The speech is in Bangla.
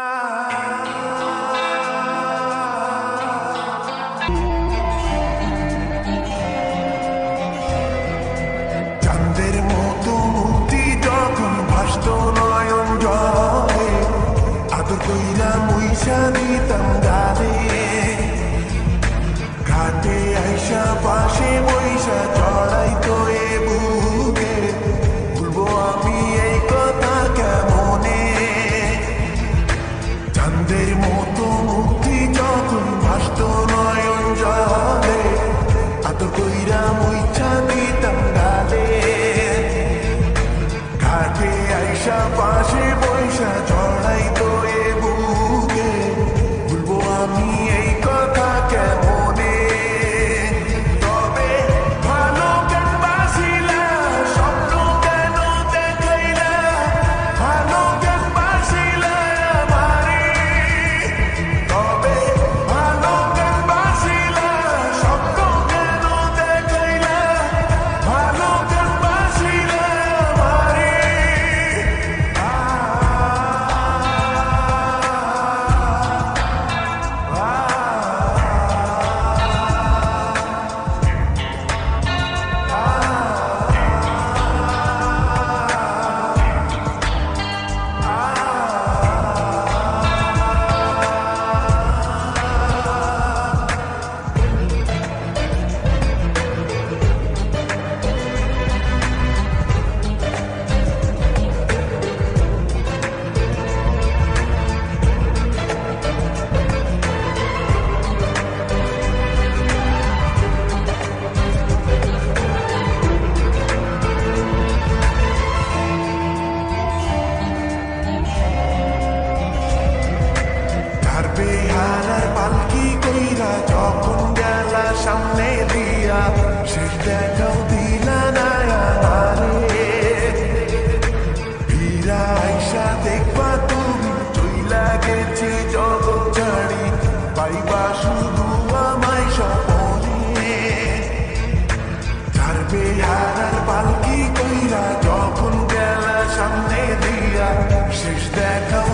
চাঁদের মতো মুক্তি যখন ভাসত নয়ন জলে, আদর কইরা মুইসা দিতাম গালে। ঘাটে আইসা পাশে বইসা চড়াইতো এ বুকে, ভুলবো আমি এই কথা কেমনে। চাঁদের মতো মুক্তি যখন ভাসত নয়ন জলে, আদর কইরা মুইসা দিতাম গালে। ঘাটে আইসা পাশে বইসা চড়াইতো এ বুকে, ভুলবো আমি এই কথা কেমনে। তবে ভালো কেন বাসিলা, স্বপ্ন কেন দেখাইলা, ভালো কেন বাসিলা আমারে। তবে ভালো কেন বাসিলা, স্বপ্ন কেন দেখাইলা, ভালো কেন বাসিলা আমারে। বেহারার পালকি কইরা যখন গেলা সামনে দিয়া, শেষ দেখাও দিলা না আমারে। ফিরা আইসা দেখবা তুমি চইলা গেছি জগৎ ছাড়ি, পাইবা শুধু আমায় স্বপনে। যার বেহারার পালকি কইরা যখন গেলা সামনে দিয়া, শেষ দেখাও